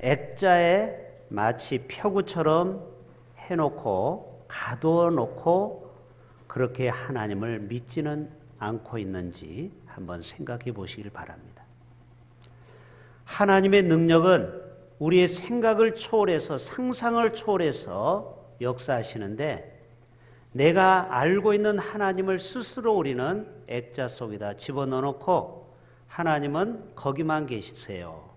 액자에 마치 표구처럼 해놓고 가둬놓고 그렇게 하나님을 믿지는 않고 있는지 한번 생각해 보시길 바랍니다. 하나님의 능력은 우리의 생각을 초월해서 상상을 초월해서 역사하시는데 내가 알고 있는 하나님을 스스로 우리는 액자 속에다 집어넣어놓고 하나님은 거기만 계시세요.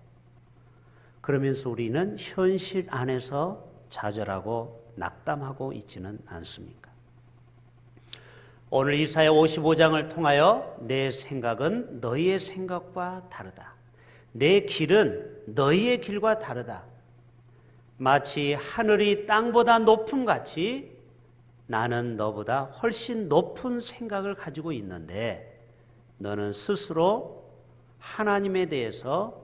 그러면서 우리는 현실 안에서 좌절하고 낙담하고 있지는 않습니까? 오늘 이사야 55장을 통하여 내 생각은 너희의 생각과 다르다. 내 길은 너희의 길과 다르다. 마치 하늘이 땅보다 높음 같이 나는 너보다 훨씬 높은 생각을 가지고 있는데 너는 스스로 하나님에 대해서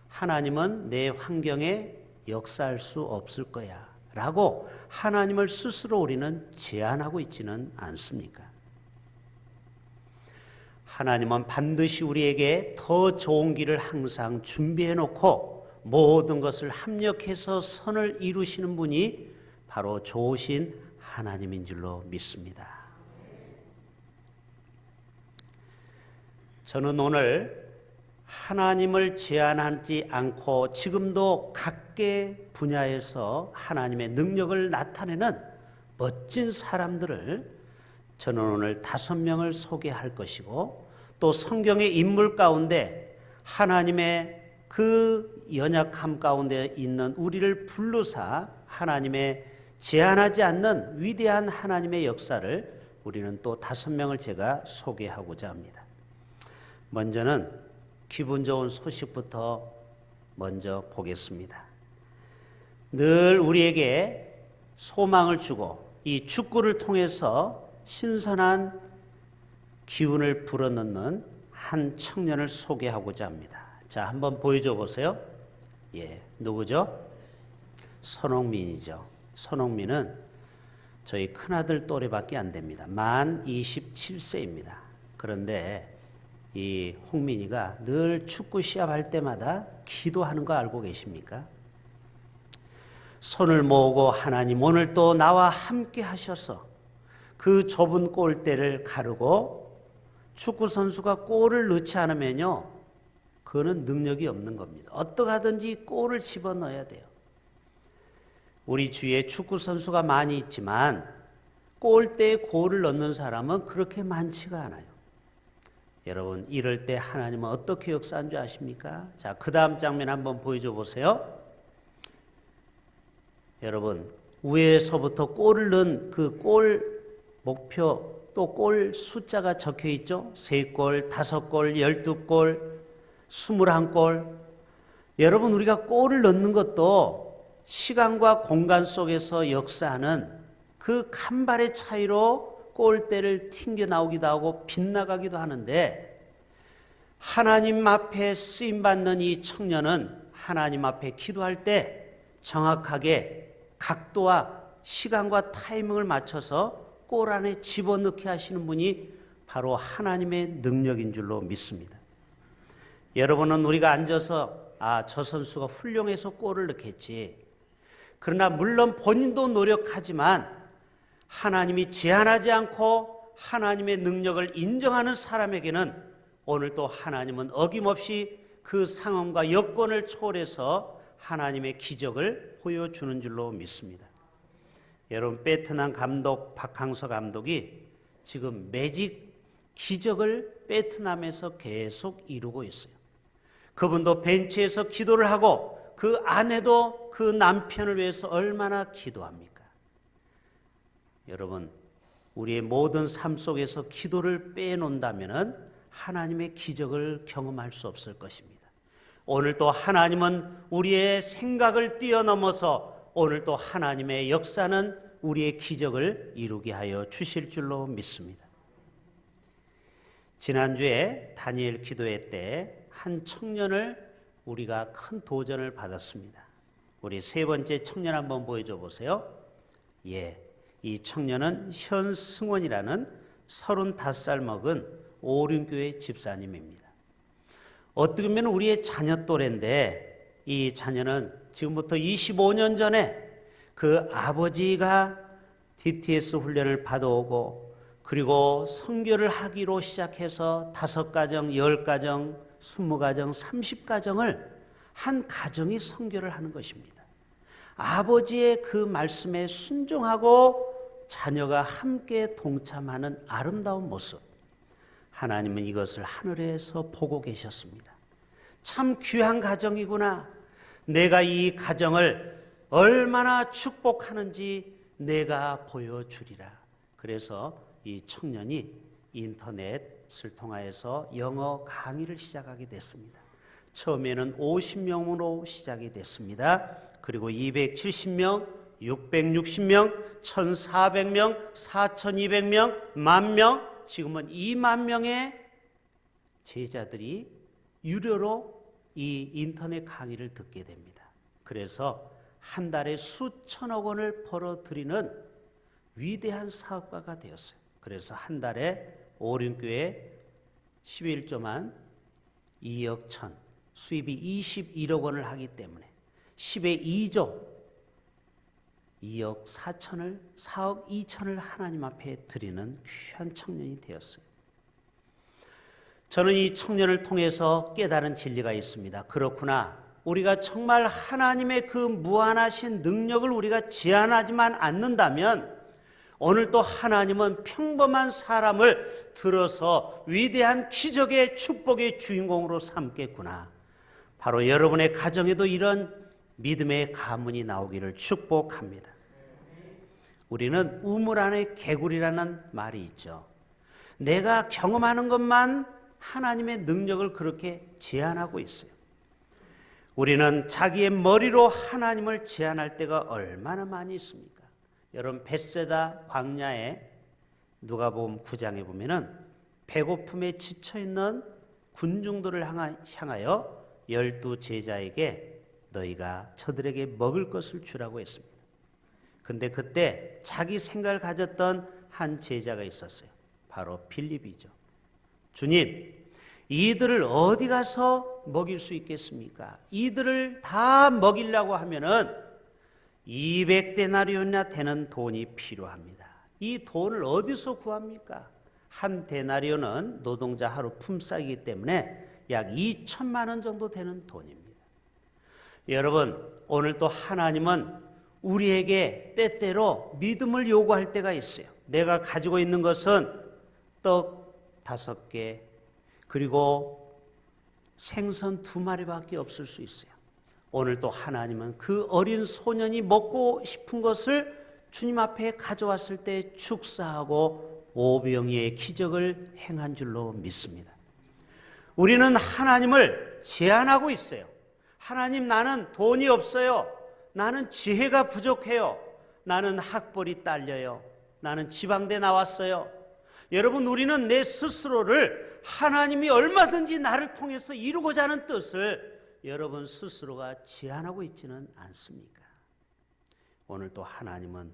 하나님은 내 환경에 역사할 수 없을 거야 라고 하나님을 스스로 우리는 제안하고 있지는 않습니까? 하나님은 반드시 우리에게 더 좋은 길을 항상 준비해 놓고 모든 것을 합력해서 선을 이루시는 분이 바로 좋으신 하나님인 줄로 믿습니다. 저는 오늘 하나님을 제한하지 않고 지금도 각계 분야에서 하나님의 능력을 나타내는 멋진 사람들을 저는 오늘 5명을 소개할 것이고 또 성경의 인물 가운데 하나님의 그 연약함 가운데 있는 우리를 불러사 하나님의 제한하지 않는 위대한 하나님의 역사를 우리는 또 5명을 제가 소개하고자 합니다. 먼저는 기분 좋은 소식부터 먼저 보겠습니다. 늘 우리에게 소망을 주고 이 축구를 통해서 신선한 기운을 불어넣는 한 청년을 소개하고자 합니다. 자, 한번 보여줘 보세요. 예, 누구죠? 손흥민이죠. 손흥민은 저희 큰아들 또래밖에 안 됩니다. 만 27세입니다. 그런데 이 홍민이가 늘 축구 시합할 때마다 기도하는 거 알고 계십니까? 손을 모으고 하나님 오늘 또 나와 함께 하셔서 그 좁은 골대를 가르고 축구 선수가 골을 넣지 않으면요 그거는 능력이 없는 겁니다. 어떻게 하든지 골을 집어넣어야 돼요. 우리 주위에 축구 선수가 많이 있지만 골대에 골을 넣는 사람은 그렇게 많지가 않아요. 여러분 이럴 때 하나님은 어떻게 역사한 줄 아십니까? 자, 그 다음 장면 한번 보여줘 보세요. 여러분 위에서부터 골을 넣은 그 골 목표 또 골 숫자가 적혀 있죠. 3골, 5골, 12골, 21골. 여러분 우리가 골을 넣는 것도 시간과 공간 속에서 역사하는 그 간발의 차이로 골대를 튕겨 나오기도 하고 빗나가기도 하는데 하나님 앞에 쓰임받는 이 청년은 하나님 앞에 기도할 때 정확하게 각도와 시간과 타이밍을 맞춰서 골 안에 집어넣게 하시는 분이 바로 하나님의 능력인 줄로 믿습니다. 여러분은 우리가 앉아서 저 선수가 훌륭해서 골을 넣겠지. 그러나 물론 본인도 노력하지만 하나님이 제한하지 않고 하나님의 능력을 인정하는 사람에게는 오늘 또 하나님은 어김없이 그 상황과 여건을 초월해서 하나님의 기적을 보여주는 줄로 믿습니다. 여러분 베트남 감독 박항서 감독이 지금 매직 기적을 베트남에서 계속 이루고 있어요. 그분도 벤치에서 기도를 하고 그 아내도 그 남편을 위해서 얼마나 기도합니까? 여러분 우리의 모든 삶 속에서 기도를 빼놓는다면 하나님의 기적을 경험할 수 없을 것입니다. 오늘 또 하나님은 우리의 생각을 뛰어넘어서 오늘 또 하나님의 역사는 우리의 기적을 이루게 하여 주실 줄로 믿습니다. 지난주에 다니엘 기도회 때 한 청년을 우리가 큰 도전을 받았습니다. 우리 3번째 청년 한번 보여줘 보세요. 예, 이 청년은 현승원이라는 35살 먹은 오륜교회 집사님입니다. 어떻게 보면 우리의 자녀 또래인데 이 자녀는 지금부터 25년 전에 그 아버지가 DTS 훈련을 받아오고 그리고 선교를 하기로 시작해서 5가정, 10가정, 20가정, 30가정을 한 가정이 선교를 하는 것입니다. 아버지의 그 말씀에 순종하고 자녀가 함께 동참하는 아름다운 모습. 하나님은 이것을 하늘에서 보고 계셨습니다. 참 귀한 가정이구나. 내가 이 가정을 얼마나 축복하는지 내가 보여주리라. 그래서 이 청년이 인터넷을 통하여서 영어 강의를 시작하게 됐습니다. 처음에는 50명으로 시작이 됐습니다. 그리고 270명, 660명, 1,400명, 4,200명, 10,000명, 지금은 2만 명의 제자들이 유료로 이 인터넷 강의를 듣게 됩니다. 그래서 한 달에 수천억 원을 벌어들이는 위대한 사업가가 되었어요. 그래서 한 달에 오륜교회 11조만 2억 1천, 수입이 21억 원을 하기 때문에 10의 2조 2억 4천을 4억 2천을 하나님 앞에 드리는 귀한 청년이 되었어요. 저는 이 청년을 통해서 깨달은 진리가 있습니다. 그렇구나. 우리가 정말 하나님의 그 무한하신 능력을 우리가 제한하지만 않는다면 오늘 또 하나님은 평범한 사람을 들어서 위대한 기적의 축복의 주인공으로 삼겠구나. 바로 여러분의 가정에도 이런 믿음의 가문이 나오기를 축복합니다. 우리는 우물 안에 개구리라는 말이 있죠. 내가 경험하는 것만 하나님의 능력을 그렇게 제한하고 있어요. 우리는 자기의 머리로 하나님을 제한할 때가 얼마나 많이 있습니까? 여러분 벳세다 광야에 누가복음 9장에 보면은 배고픔에 지쳐있는 군중들을 향하여 12 제자에게 너희가 저들에게 먹을 것을 주라고 했습니다. 근데 그때 자기 생각을 가졌던 한 제자가 있었어요. 바로 빌립이죠. 주님, 이들을 어디 가서 먹일 수 있겠습니까? 이들을 다 먹이려고 하면은 200데나리온이나 되는 돈이 필요합니다. 이 돈을 어디서 구합니까? 한 데나리온은 노동자 하루 품삯이기 때문에 약 2천만 원 정도 되는 돈입니다. 여러분, 오늘 또 하나님은 우리에게 때때로 믿음을 요구할 때가 있어요. 내가 가지고 있는 것은 떡 5개, 그리고 생선 2마리밖에 없을 수 있어요. 오늘 또 하나님은 그 어린 소년이 먹고 싶은 것을 주님 앞에 가져왔을 때 축사하고 오병이의 기적을 행한 줄로 믿습니다. 우리는 하나님을 제한하고 있어요. 하나님, 나는 돈이 없어요. 나는 지혜가 부족해요. 나는 학벌이 딸려요. 나는 지방대 나왔어요. 여러분, 우리는 내 스스로를 하나님이 얼마든지 나를 통해서 이루고자 하는 뜻을 여러분 스스로가 제한하고 있지는 않습니까? 오늘 또 하나님은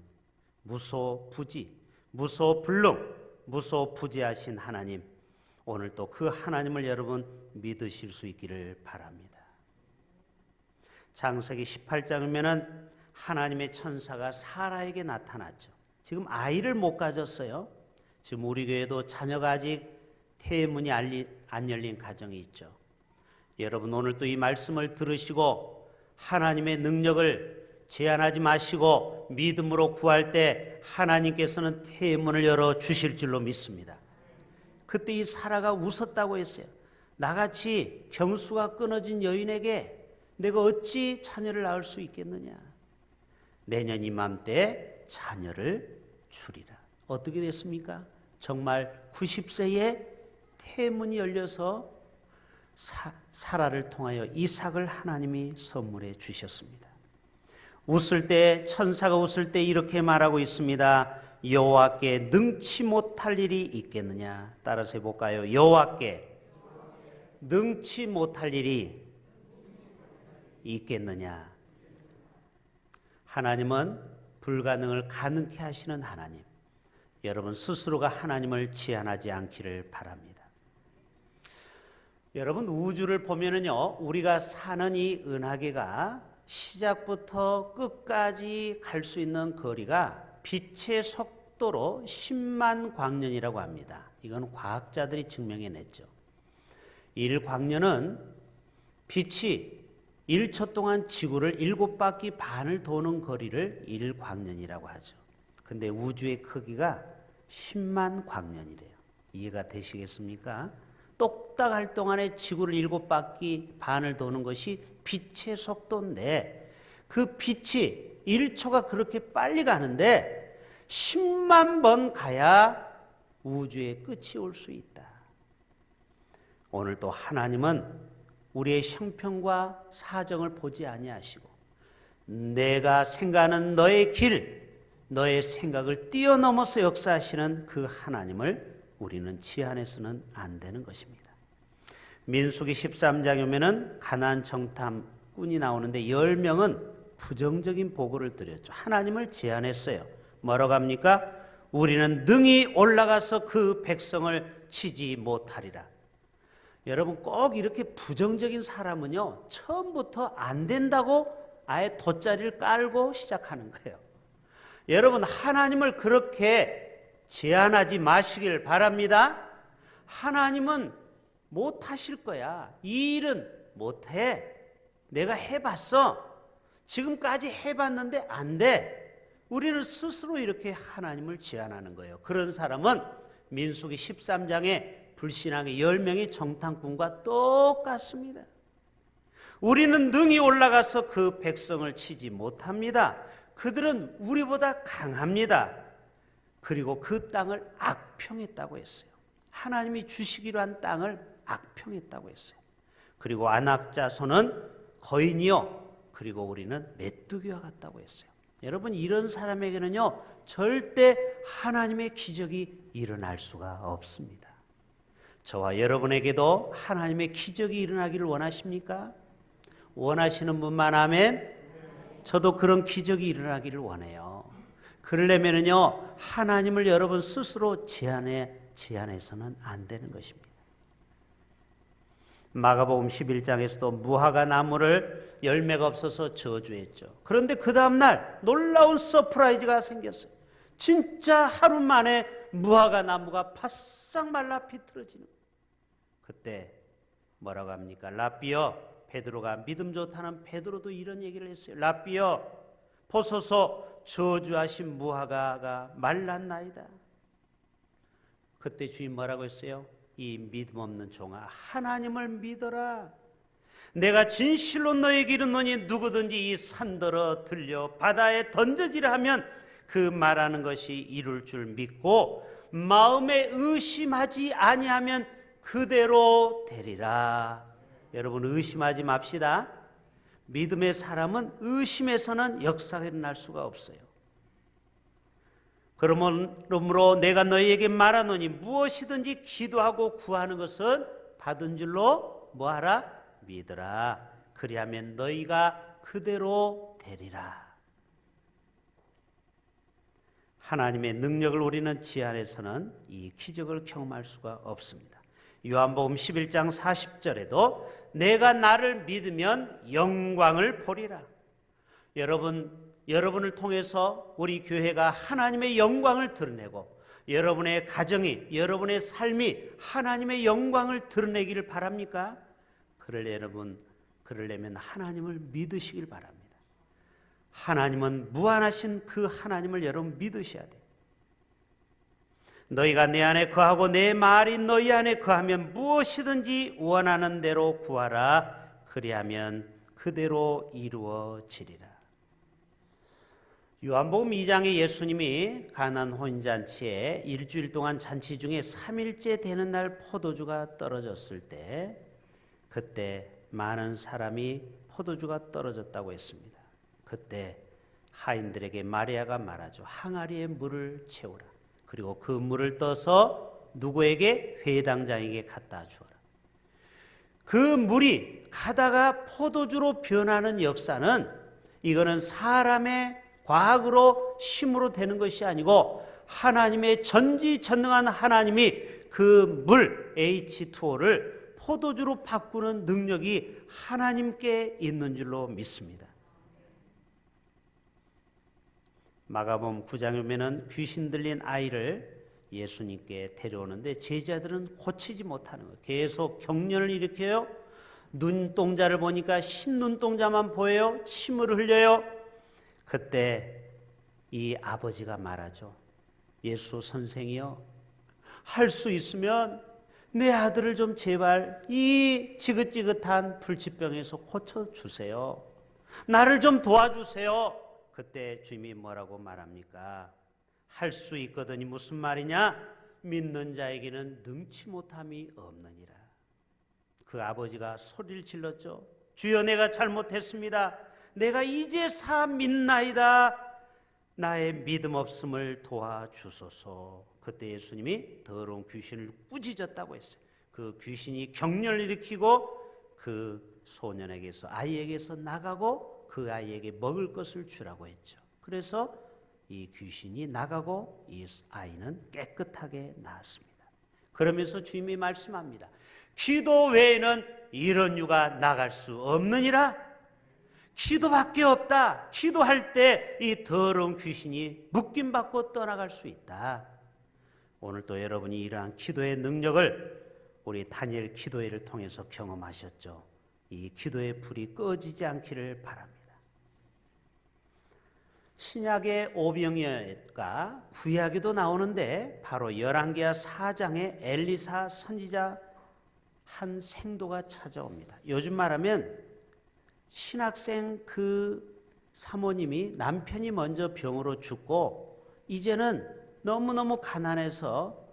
무소부지, 무소불능, 무소부지하신 하나님, 오늘 또 그 하나님을 여러분 믿으실 수 있기를 바랍니다. 창세기 18장이면은 하나님의 천사가 사라에게 나타났죠. 지금 아이를 못 가졌어요. 지금 우리 교회도 자녀가 아직 태문이 안 열린 가정이 있죠. 여러분, 오늘 또 이 말씀을 들으시고 하나님의 능력을 제한하지 마시고 믿음으로 구할 때 하나님께서는 태문을 열어 주실 줄로 믿습니다. 그때 이 사라가 웃었다고 했어요. 나같이 경수가 끊어진 여인에게 내가 어찌 자녀를 낳을 수 있겠느냐. 내년 이맘때 자녀를 주리라. 어떻게 됐습니까? 정말 90세에 태문이 열려서 사라를 통하여 이삭을 하나님이 선물해 주셨습니다. 웃을 때, 천사가 웃을 때 이렇게 말하고 있습니다. 여호와께 능치 못할 일이 있겠느냐. 따라서 해볼까요? 여호와께 능치 못할 일이 있겠느냐. 하나님은 불가능을 가능케 하시는 하나님. 여러분 스스로가 하나님을 제한하지 않기를 바랍니다. 여러분, 우주를 보면은요, 우리가 사는 이 은하계가 시작부터 끝까지 갈 수 있는 거리가 빛의 속도로 10만 광년이라고 합니다. 이건 과학자들이 증명해냈죠. 1광년은 빛이 1초 동안 지구를 7바퀴 반을 도는 거리를 1광년이라고 하죠. 근데 우주의 크기가 10만 광년이래요. 이해가 되시겠습니까? 똑딱할 동안에 지구를 7바퀴 반을 도는 것이 빛의 속도인데, 그 빛이 1초가 그렇게 빨리 가는데 10만 번 가야 우주의 끝이 올 수 있다. 오늘 또 하나님은 우리의 형편과 사정을 보지 아니하시고 내가 생각하는 너의 길, 너의 생각을 뛰어넘어서 역사하시는 그 하나님을 우리는 제한해서는 안 되는 것입니다. 민수기 13장에 오면은 가나안 정탐꾼이 나오는데 10명은 부정적인 보고를 드렸죠. 하나님을 제한했어요. 뭐라고 합니까? 우리는 능히 올라가서 그 백성을 치지 못하리라. 여러분, 꼭 이렇게 부정적인 사람은요, 처음부터 안 된다고 아예 돗자리를 깔고 시작하는 거예요. 여러분, 하나님을 그렇게 제한하지 마시길 바랍니다. 하나님은 못하실 거야. 이 일은 못해. 내가 해봤어. 지금까지 해봤는데 안 돼. 우리는 스스로 이렇게 하나님을 제한하는 거예요. 그런 사람은 민수기 13장에 불신앙의 10명의 정탐꾼과 똑같습니다. 우리는 능히 올라가서 그 백성을 치지 못합니다. 그들은 우리보다 강합니다. 그리고 그 땅을 악평했다고 했어요. 하나님이 주시기로 한 땅을 악평했다고 했어요. 그리고 안악자손은 거인이요, 그리고 우리는 메뚜기와 같다고 했어요. 여러분, 이런 사람에게는요 절대 하나님의 기적이 일어날 수가 없습니다. 저와 여러분에게도 하나님의 기적이 일어나기를 원하십니까? 원하시는 분만 아멘. 저도 그런 기적이 일어나기를 원해요. 그러려면요 하나님을 여러분 스스로 제한해서는 안 되는 것입니다. 마가복음 11장에서도 무화과 나무를 열매가 없어서 저주했죠. 그런데 그 다음날 놀라운 서프라이즈가 생겼어요. 진짜 하루 만에 무화과 나무가 바싹 말라 비틀어지는 거예요. 그때 뭐라고 합니까? 랍비여, 베드로가 믿음 좋다는 베드로도 이런 얘기를 했어요. 랍비여, 보소서 저주하신 무화과가 말랐나이다. 그때 주인 뭐라고 했어요? 이 믿음 없는 종아, 하나님을 믿어라. 내가 진실로 너에게 이르노니 누구든지 이 산더러 들려 바다에 던져지라 하면 그 말하는 것이 이룰 줄 믿고 마음에 의심하지 아니하면 그대로 되리라. 여러분, 의심하지 맙시다. 믿음의 사람은 의심해서는 역사가 일어날 수가 없어요. 그러므로 내가 너희에게 말하노니 무엇이든지 기도하고 구하는 것은 받은 줄로 뭐하라? 믿으라. 그리하면 너희가 그대로 되리라. 하나님의 능력을 우리는 제한해서는 이 기적을 경험할 수가 없습니다. 요한복음 11장 40절에도 내가 나를 믿으면 영광을 보리라. 여러분을 통해서 우리 교회가 하나님의 영광을 드러내고 여러분의 가정이, 여러분의 삶이 하나님의 영광을 드러내기를 바랍니까? 그러려면 하나님을 믿으시길 바랍니다. 하나님은 무한하신 그 하나님을 여러분 믿으셔야 돼요. 너희가 내 안에 거하고 내 말이 너희 안에 거하면 무엇이든지 원하는 대로 구하라. 그리하면 그대로 이루어지리라. 요한복음 2장에 예수님이 가나안 혼인잔치에 일주일 동안 잔치 중에 3일째 되는 날 포도주가 떨어졌을 때 그때 많은 사람이 포도주가 떨어졌다고 했습니다. 그때 하인들에게 마리아가 말하죠. 항아리에 물을 채우라. 그리고 그 물을 떠서 누구에게? 회당장에게 갖다 주어라. 그 물이 가다가 포도주로 변하는 역사는 이거는 사람의 과학으로 힘으로 되는 것이 아니고 하나님의 전지전능한 하나님이 그 물 H2O를 포도주로 바꾸는 능력이 하나님께 있는 줄로 믿습니다. 마가복음 9장에 보면은 귀신 들린 아이를 예수님께 데려오는데 제자들은 고치지 못하는 거예요. 계속 경련을 일으켜요. 눈동자를 보니까 흰눈동자만 보여요. 침을 흘려요. 그때 이 아버지가 말하죠. 예수 선생이요, 할 수 있으면 내 아들을 좀 제발 이 지긋지긋한 불치병에서 고쳐주세요. 나를 좀 도와주세요. 그때 주님이 뭐라고 말합니까? 할 수 있거든이 무슨 말이냐? 믿는 자에게는 능치 못함이 없느니라. 그 아버지가 소리를 질렀죠. 주여, 내가 잘못했습니다. 내가 이제사 믿나이다. 나의 믿음 없음을 도와주소서. 그때 예수님이 더러운 귀신을 꾸짖었다고 했어요. 그 귀신이 경련을 일으키고 그 소년에게서, 아이에게서 나가고 그 아이에게 먹을 것을 주라고 했죠. 그래서 이 귀신이 나가고 이 아이는 깨끗하게 나았습니다. 그러면서 주님이 말씀합니다. 기도 외에는 이런 유가 나갈 수 없느니라. 기도밖에 없다. 기도할 때 이 더러운 귀신이 묶임받고 떠나갈 수 있다. 오늘 또 여러분이 이러한 기도의 능력을 우리 다니엘 기도회를 통해서 경험하셨죠. 이 기도의 불이 꺼지지 않기를 바랍니다. 신약의 오병이어가 구약에도 나오는데 바로 열왕기하 4장에 엘리사 선지자 한 생도가 찾아옵니다. 요즘 말하면 신학생 그 사모님이 남편이 먼저 병으로 죽고 이제는 너무너무 가난해서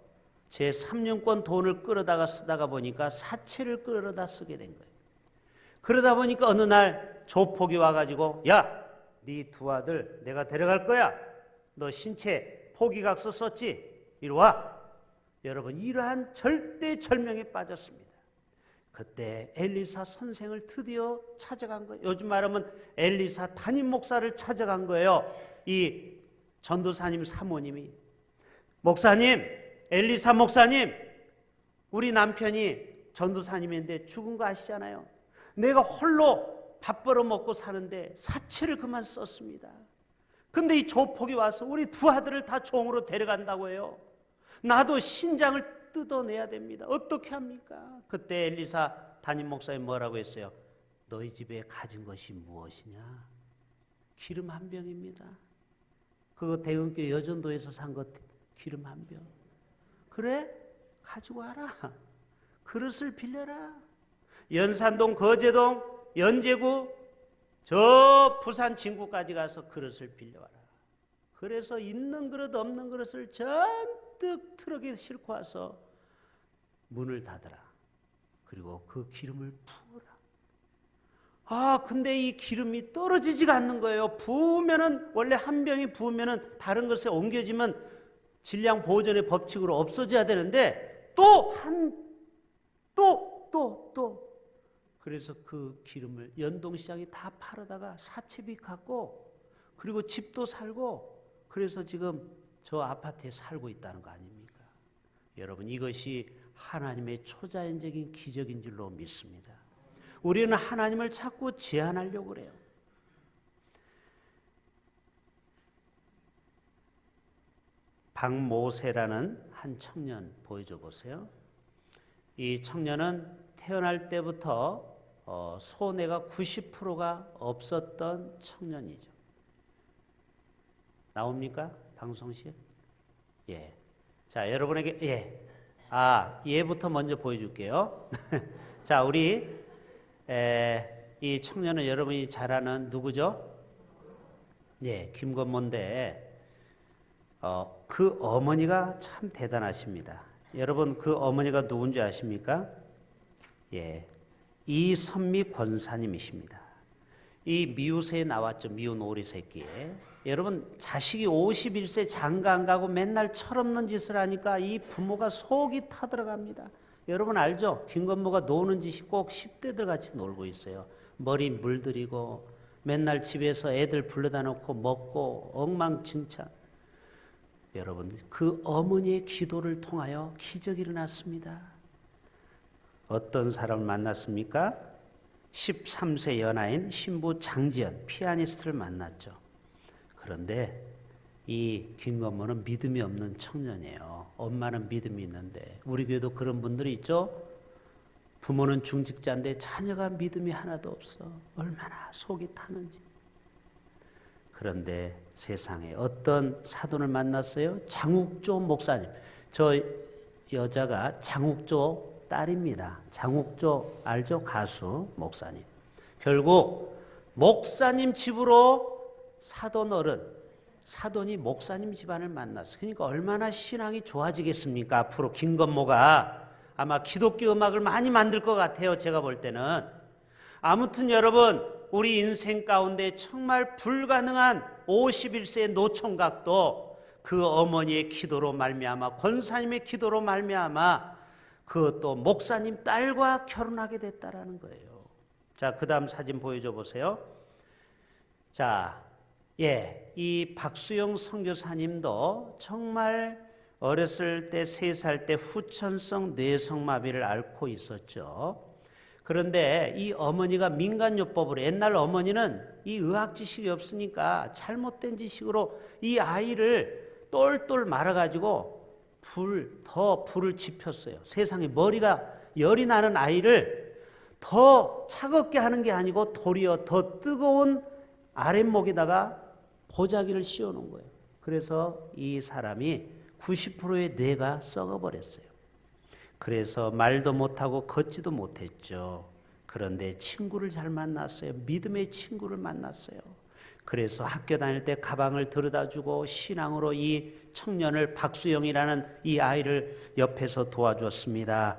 제 3년권 돈을 끌어다가 쓰다가 보니까 사채를 끌어다 쓰게 된 거예요. 그러다 보니까 어느 날 조폭이 와가지고, 야, 네 두 아들 내가 데려갈 거야. 너 신체 포기각서 썼지? 이리 와. 여러분, 이러한 절대절명에 빠졌습니다. 그때 엘리사 선생을 드디어 찾아간 거예요. 요즘 말하면 엘리사 담임 목사를 찾아간 거예요. 이 전도사님 사모님이, 목사님, 엘리사 목사님, 우리 남편이 전도사님인데 죽은 거 아시잖아요. 내가 홀로 밥 벌어 먹고 사는데 사채를 그만 썼습니다. 근데 이 조폭이 와서 우리 두 아들을 다 종으로 데려간다고 해요. 나도 신장을 뜯어내야 됩니다. 어떻게 합니까? 그때 엘리사 담임 목사님 뭐라고 했어요? 너희 집에 가진 것이 무엇이냐? 기름 한 병입니다. 그거 대흥교 여전도에서 산 것 기름 한 병. 그래? 가지고 와라. 그릇을 빌려라. 연산동, 거제동, 연제구, 저 부산 진구까지 가서 그릇을 빌려와라. 그래서 있는 그릇 없는 그릇을 잔뜩 트럭에 싣고 와서 문을 닫아라. 그리고 그 기름을 부어라. 아, 근데 이 기름이 떨어지지가 않는 거예요. 부으면은, 원래 한 병이 부으면은 다른 것에 옮겨지면 질량 보존의 법칙으로 없어져야 되는데 또 그래서 그 기름을 연동시장에 다 팔아다가 사채비 갚고 그리고 집도 살고 그래서 지금 저 아파트에 살고 있다는 거 아닙니까? 여러분, 이것이 하나님의 초자연적인 기적인 줄로 믿습니다. 우리는 하나님을 자꾸 제한하려고 그래요. 박모세라는 한 청년 보여줘 보세요. 이 청년은 태어날 때부터 소뇌가 90%가 없었던 청년이죠. 나옵니까? 방송실? 예. 자, 여러분에게, 예. 얘부터 먼저 보여줄게요. 자, 우리, 이 청년은 여러분이 잘 아는 누구죠? 예, 김건모인데, 그 어머니가 참 대단하십니다. 여러분, 그 어머니가 누군지 아십니까? 예, 이선미 권사님이십니다. 이 미우새에 나왔죠. 미운 오리 새끼에. 여러분, 자식이 51세 장가 안 가고 맨날 철없는 짓을 하니까 이 부모가 속이 타들어갑니다. 여러분 알죠? 김건모가 노는 짓이 꼭 10대들 같이 놀고 있어요. 머리 물들이고 맨날 집에서 애들 불러다 놓고 먹고 엉망진창. 여러분, 그 어머니의 기도를 통하여 기적이 일어났습니다. 어떤 사람을 만났습니까? 13세 연하인 신부 장지연 피아니스트를 만났죠. 그런데 이 김건모는 믿음이 없는 청년이에요. 엄마는 믿음이 있는데 우리 교회도 그런 분들이 있죠. 부모는 중직자인데 자녀가 믿음이 하나도 없어. 얼마나 속이 타는지. 그런데 세상에 어떤 사돈을 만났어요? 장욱조 목사님. 저 여자가 장욱조 딸입니다. 장욱조 알죠? 가수 목사님. 결국 목사님 집으로 사돈 어른, 사돈이 목사님 집안을 만났어요. 그러니까 얼마나 신앙이 좋아지겠습니까? 앞으로 김건모가 아마 기독교 음악을 많이 만들 것 같아요. 제가 볼 때는. 아무튼 여러분, 우리 인생 가운데 정말 불가능한 51세의 노총각도 그 어머니의 기도로 말미암아, 권사님의 기도로 말미암아 그것도 목사님 딸과 결혼하게 됐다라는 거예요. 자, 그 다음 사진 보여줘 보세요. 자, 이 박수영 선교사님도 정말 어렸을 때 3살 때 후천성 뇌성마비를 앓고 있었죠. 그런데 이 어머니가 민간요법으로, 옛날 어머니는 이 의학 지식이 없으니까 잘못된 지식으로 이 아이를 똘똘 말아가지고 더 불을 지폈어요. 세상에 머리가 열이 나는 아이를 더 차갑게 하는 게 아니고 도리어 더 뜨거운 아랫목에다가 보자기를 씌워놓은 거예요. 그래서 이 사람이 90%의 뇌가 썩어버렸어요. 그래서 말도 못하고 걷지도 못했죠. 그런데 친구를 잘 만났어요. 믿음의 친구를 만났어요. 그래서 학교 다닐 때 가방을 들여다주고 신앙으로 이 청년을, 박수영이라는 이 아이를 옆에서 도와줬습니다.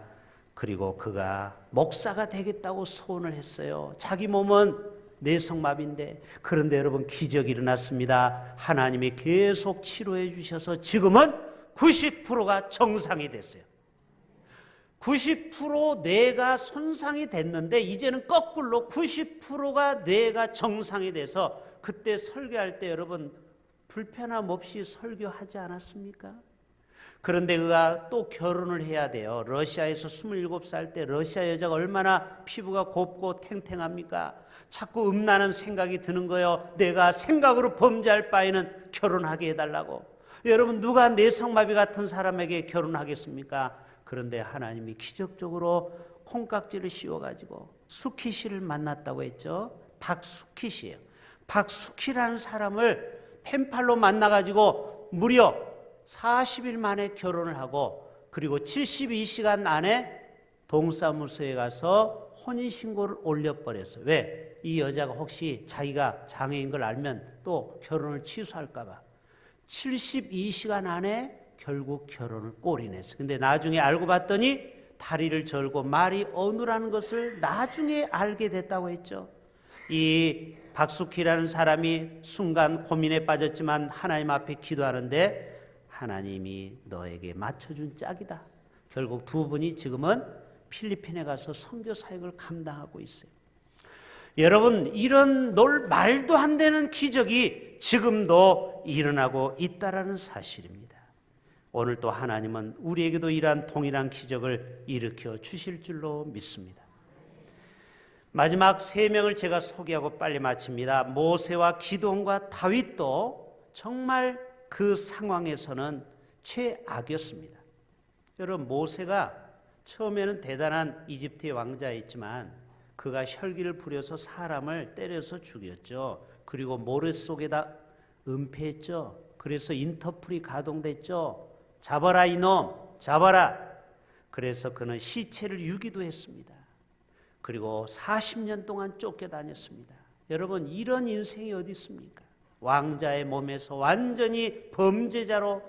그리고 그가 목사가 되겠다고 소원을 했어요. 자기 몸은 뇌성마비인데. 그런데 여러분, 기적이 일어났습니다. 하나님이 계속 치료해 주셔서 지금은 90%가 정상이 됐어요. 90% 뇌가 손상이 됐는데 이제는 거꾸로 90%가 뇌가 정상이 돼서, 그때 설교할 때 여러분 불편함 없이 설교하지 않았습니까? 그런데 그가 또 결혼을 해야 돼요. 러시아에서 27살 때 러시아 여자가 얼마나 피부가 곱고 탱탱합니까? 자꾸 음란한 생각이 드는 거예요. 내가 생각으로 범죄할 바에는 결혼하게 해달라고. 여러분, 누가 뇌성마비 같은 사람에게 결혼하겠습니까? 그런데 하나님이 기적적으로 콩깍지를 씌워가지고 수키 씨를 만났다고 했죠. 박수키 씨예요. 박수키라는 사람을 펜팔로 만나가지고 무려 40일 만에 결혼을 하고, 그리고 72시간 안에 동사무소에 가서 혼인신고를 올려버렸어요. 왜? 이 여자가 혹시 자기가 장애인 걸 알면 또 결혼을 취소할까 봐. 72시간 안에 결국 결혼을 꼬리냈어요. 근데 나중에 알고 봤더니 다리를 절고 말이 어느라는 것을 나중에 알게 됐다고 했죠. 이 박수키라는 사람이 순간 고민에 빠졌지만 하나님 앞에 기도하는데 하나님이 너에게 맞춰준 짝이다. 결국 두 분이 지금은 필리핀에 가서 선교 사역을 감당하고 있어요. 여러분, 이런 말도 안 되는 기적이 지금도 일어나고 있다라는 사실입니다. 오늘 또 하나님은 우리에게도 이러한 동일한 기적을 일으켜 주실 줄로 믿습니다. 마지막 3명을 제가 소개하고 빨리 마칩니다. 모세와 기드온과 다윗도 정말 그 상황에서는 최악이었습니다. 여러분, 모세가 처음에는 대단한 이집트의 왕자였지만 그가 혈기를 부려서 사람을 때려서 죽였죠. 그리고 모래 속에다 은폐했죠. 그래서 인터폴이 가동됐죠. 잡아라 이놈, 잡아라. 그래서 그는 시체를 유기도 했습니다. 그리고 40년 동안 쫓겨다녔습니다. 여러분, 이런 인생이 어디 있습니까? 왕자의 몸에서 완전히 범죄자로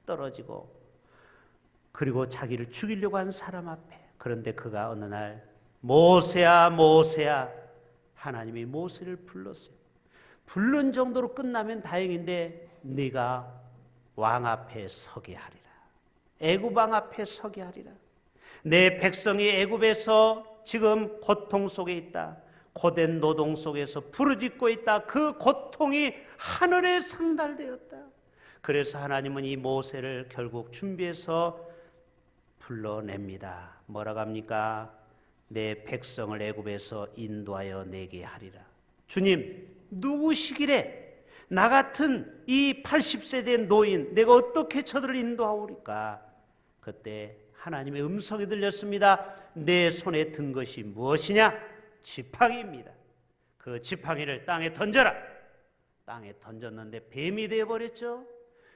떨어지고, 그리고 자기를 죽이려고 한 사람 앞에. 그런데 그가 어느 날 모세야 모세야, 하나님이 모세를 불렀어요. 부른 정도로 끝나면 다행인데 네가 왕 앞에 서게 하리라. 애굽 왕 앞에 서게 하리라. 내 백성이 애굽에서 지금 고통 속에 있다. 고된 노동 속에서 부르짖고 있다. 그 고통이 하늘에 상달되었다. 그래서 하나님은 이 모세를 결국 준비해서 불러냅니다. 뭐라고 합니까? 내 백성을 애굽에서 인도하여 내게 하리라. 주님, 누구시기래? 나 같은 이 80세 된 노인 내가 어떻게 저들을 인도하오리까? 그때 하나님의 음성이 들렸습니다. 내 손에 든 것이 무엇이냐? 지팡이입니다. 그 지팡이를 땅에 던져라. 땅에 던졌는데 뱀이 되어버렸죠.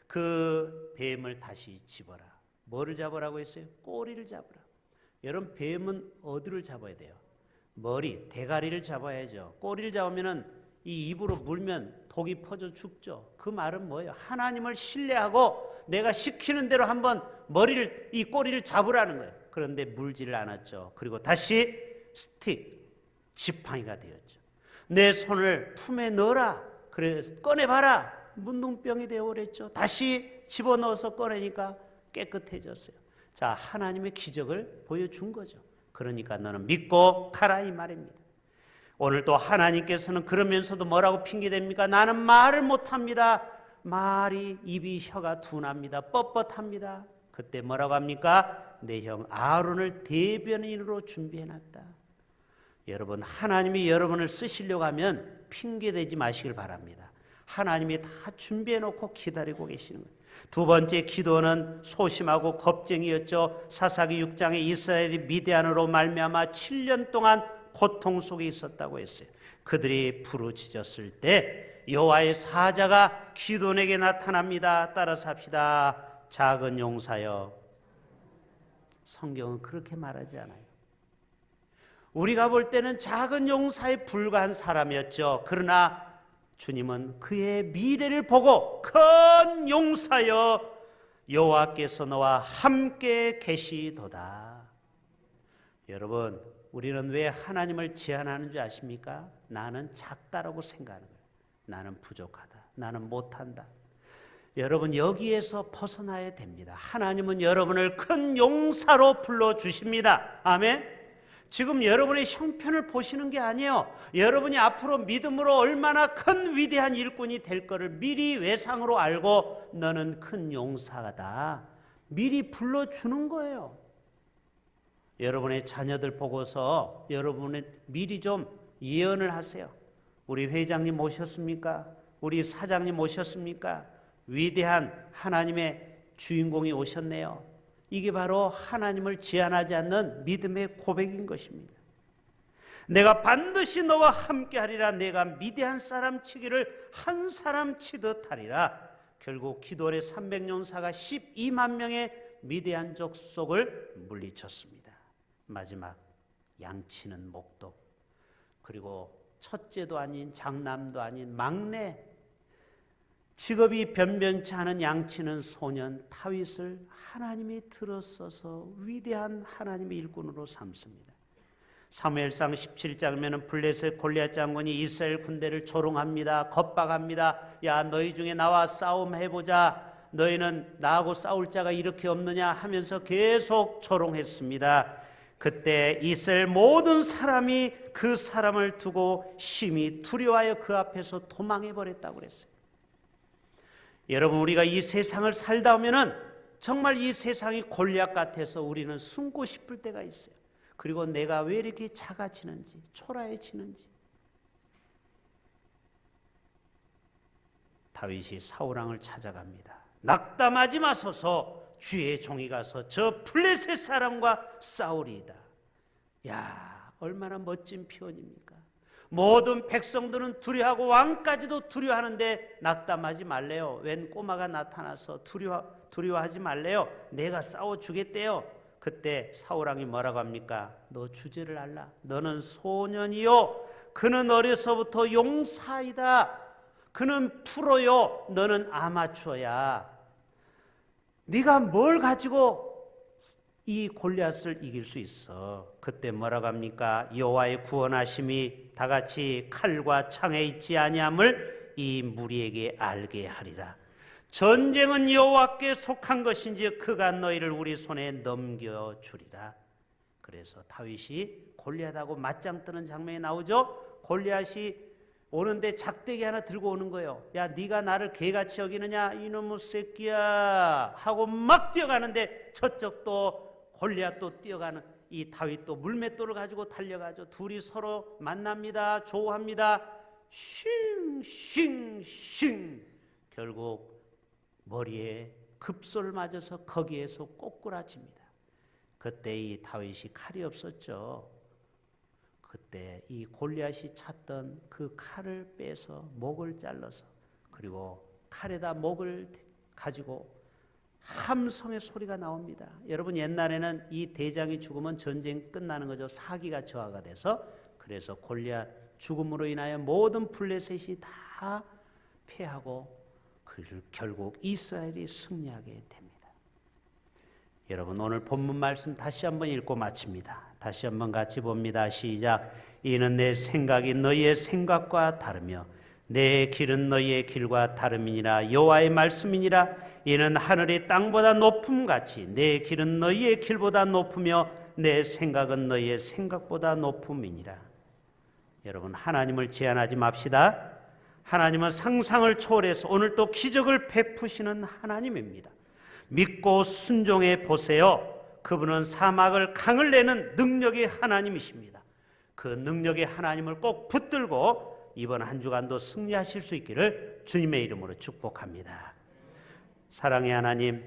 그 뱀을 다시 집어라. 뭐를 잡으라고 했어요? 꼬리를 잡으라. 여러분, 뱀은 어디를 잡아야 돼요? 머리, 대가리를 잡아야죠. 꼬리를 잡으면은 이 입으로 물면 독이 퍼져 죽죠. 그 말은 뭐예요? 하나님을 신뢰하고 내가 시키는 대로 한번 머리를, 이 꼬리를 잡으라는 거예요. 그런데 물지를 않았죠. 그리고 다시 스틱, 지팡이가 되었죠. 내 손을 품에 넣어라. 그래, 꺼내봐라. 문둥병이 되어버렸죠. 다시 집어넣어서 꺼내니까 깨끗해졌어요. 자, 하나님의 기적을 보여준 거죠. 그러니까 너는 믿고 가라, 이 말입니다. 오늘 또 하나님께서는 그러면서도 뭐라고 핑계댑니까? 나는 말을 못합니다. 말이, 입이, 혀가 둔합니다. 뻣뻣합니다. 그때 뭐라고 합니까? 내 형 아론을 대변인으로 준비해놨다. 여러분, 하나님이 여러분을 쓰시려고 하면 핑계대지 마시길 바랍니다. 하나님이 다 준비해놓고 기다리고 계시는 거예요. 두 번째 기도는 소심하고 겁쟁이였죠. 사사기 6장에 이스라엘이 미디안으로 말미암아 7년 동안 고통 속에 있었다고 했어요. 그들이 부르짖었을 때 여호와의 사자가 기도원에게 나타납니다. 따라서 합시다. 작은 용사여. 성경은 그렇게 말하지 않아요. 우리가 볼 때는 작은 용사에 불과한 사람이었죠. 그러나 주님은 그의 미래를 보고 큰 용사여 여호와께서 너와 함께 계시도다. 여러분, 우리는 왜 하나님을 제한하는 줄 아십니까? 나는 작다라고 생각하는 거예요. 나는 부족하다. 나는 못한다. 여러분, 여기에서 벗어나야 됩니다. 하나님은 여러분을 큰 용사로 불러주십니다. 아멘. 지금 여러분의 형편을 보시는 게 아니에요. 여러분이 앞으로 믿음으로 얼마나 큰 위대한 일꾼이 될 거를 미리 외상으로 알고 너는 큰 용사다. 미리 불러주는 거예요. 여러분의 자녀들 보고서 여러분은 미리 좀 예언을 하세요. 우리 회장님 모셨습니까? 우리 사장님 모셨습니까? 위대한 하나님의 주인공이 오셨네요. 이게 바로 하나님을 제한하지 않는 믿음의 고백인 것입니다. 내가 반드시 너와 함께하리라. 내가 미디안 사람 치기를 한 사람 치듯 하리라. 결국 기도원의 300용사가 12만 명의 미디안 족속을 물리쳤습니다. 마지막 양치는 목동, 그리고 첫째도 아닌 장남도 아닌 막내, 직업이 변변치 않은 양치는 소년 다윗을 하나님이 들어서서 위대한 하나님의 일꾼으로 삼습니다. 사무엘상 17장에는 블레셋 골리앗 장군이 이스라엘 군대를 조롱합니다. 겁박합니다. 야, 너희 중에 나와 싸움해보자. 너희는 나하고 싸울 자가 이렇게 없느냐 하면서 계속 조롱했습니다. 그때 이스라엘 모든 사람이 그 사람을 두고 심히 두려워하여 그 앞에서 도망해버렸다고 그랬어요. 여러분, 우리가 이 세상을 살다 보면은 정말 이 세상이 골리앗 같아서 우리는 숨고 싶을 때가 있어요. 그리고 내가 왜 이렇게 작아지는지, 초라해지는지. 다윗이 사울왕을 찾아갑니다. 낙담하지 마소서. 주의 종이 가서 저 블레셋 사람과 싸우리이다. 야, 얼마나 멋진 표현입니까? 모든 백성들은 두려워하고 왕까지도 두려워하는데 낙담하지 말래요. 웬 꼬마가 나타나서 두려워하지 말래요. 내가 싸워주겠대요. 그때 사울왕이 뭐라고 합니까? 너 주제를 알라. 너는 소년이요. 그는 어려서부터 용사이다. 그는 프로요. 너는 아마추어야. 네가 뭘 가지고 이 골리앗을 이길 수 있어? 그때 뭐라고 합니까? 여호와의 구원하심이 다같이 칼과 창에 있지 아니함을 이 무리에게 알게 하리라. 전쟁은 여호와께 속한 것인지 그가 너희를 우리 손에 넘겨주리라. 그래서 다윗이 골리앗하고 맞짱 뜨는 장면이 나오죠. 골리앗이 오는데 작대기 하나 들고 오는 거예요. 야, 네가 나를 개같이 여기느냐 이놈의 새끼야 하고 막 뛰어가는데 저쪽도 골리앗도 뛰어가는 이 다윗도 물맷돌을 가지고 달려가죠. 둘이 서로 만납니다. 조우합니다. 싱싱싱 결국 머리에 급소를 맞아서 거기에서 꼬꾸라집니다. 그때 이 다윗이 칼이 없었죠. 그때 이 골리앗이 찾던 그 칼을 빼서 목을 잘라서 그리고 칼에다 목을 가지고 함성의 소리가 나옵니다. 여러분 옛날에는 이 대장이 죽으면 전쟁 끝나는 거죠. 사기가 저하가 돼서 그래서 골리앗 죽음으로 인하여 모든 블레셋이 다 패하고 결국 이스라엘이 승리하게 됩니다. 여러분 오늘 본문 말씀 다시 한번 읽고 마칩니다. 다시 한번 같이 봅니다. 시작. 이는 내 생각이 너희의 생각과 다르며 내 길은 너희의 길과 다름이니라. 여호와의 말씀이니라. 이는 하늘이 땅보다 높음같이 내 길은 너희의 길보다 높으며 내 생각은 너희의 생각보다 높음이니라. 여러분 하나님을 제한하지 맙시다. 하나님은 상상을 초월해서 오늘 또 기적을 베푸시는 하나님입니다. 믿고 순종해 보세요. 그분은 사막을 강을 내는 능력의 하나님이십니다. 그 능력의 하나님을 꼭 붙들고 이번 한 주간도 승리하실 수 있기를 주님의 이름으로 축복합니다. 사랑의 하나님,